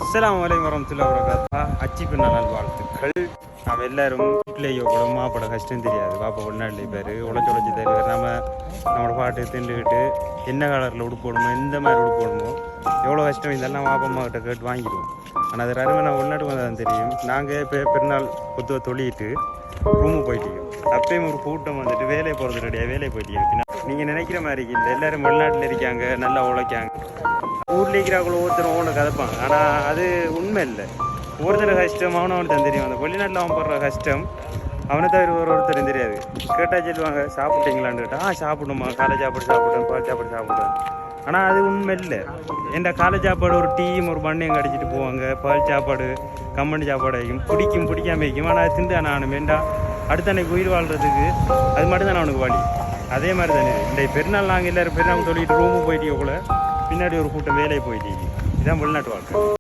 அஸ்ஸலாமு அலைக்கும் வரஹ்மத்துல்லாஹி வபரகாத்துஹு. அச்சி பின்னாள் வாழ்த்துக்கள். நம்ம எல்லாரும் வீட்டிலேயோ கூட மாப்பட கஷ்டம் தெரியாது. பாப்பா ஒன்னாடி பேர் உழைச்சி தருவார். நம்மளோட பாட்டு திண்டுக்கிட்டு என்ன கலரில் உடுப்போடணுமோ எந்த மாதிரி உடுப்போடணுமோ எவ்வளோ கஷ்டம் இதெல்லாம் பாப்பா அம்மா கிட்ட கேட்டு வாங்கிடுவோம். ஆனால் அது அருமை நான் உள்நாட்டுக்கு வந்தால் தெரியும். நாங்கள் இப்போ பெருநாள் பொதுவாக தொழிட்டு ரூமு போயிட்டீங்க. அப்பயும் ஒரு கூட்டம் வந்துட்டு வேலையை போகிறது ரெடியாக வேலையை போயிட்டீங்க. நீங்கள் நினைக்கிற மாதிரி இல்லை, எல்லோரும் வெளிநாட்டில் இருக்காங்க, நல்லா உழைக்காங்க. ஊரில் இருக்கிறாங்களோ ஒவ்வொருத்தரும் ஒவ்வொன்று கதைப்பாங்க. ஆனால் அது உண்மை இல்லை. ஒருத்தர் கஷ்டம் அவனுக்கு தான் தெரியும். அந்த வெளிநாட்டில் அவன் போடுற கஷ்டம் அவனை தவிர ஒருத்தரும் தெரியாது. கேட்டால் சொல்லுவாங்க சாப்பிட்டீங்களான்னு கேட்டால் சாப்பிடுமா, காலை சாப்பாடு சாப்பிடுவேன், பால் சாப்பாடு சாப்பிடுவேன். ஆனால் அது உண்மை இல்லை. என்ற காலை சாப்பாடு ஒரு டீயும் ஒரு பண்ணையும் கடிச்சிட்டு போவாங்க. பால் சாப்பாடு கம்மணி சாப்பாடு வைக்கும், பிடிக்காம வைக்கும். ஆனால் அது திண்டு நானும் வேண்டாம் அடுத்த அன்னைக்கு உயிர் வாழ்கிறதுக்கு அது மட்டும்தான் அவனுக்கு வழி. அதே மாதிரி தானே இந்த பெருநாள் நாங்கள் எல்லோரும் பெருநாள் சொல்லிட்டு ரூமு போயிட்டீங்க கூட பின்னாடி ஒரு கூட்டம் வேலையை போயிட்டீங்க. இதுதான் வெளிநாட்டு வாழ்க்கை.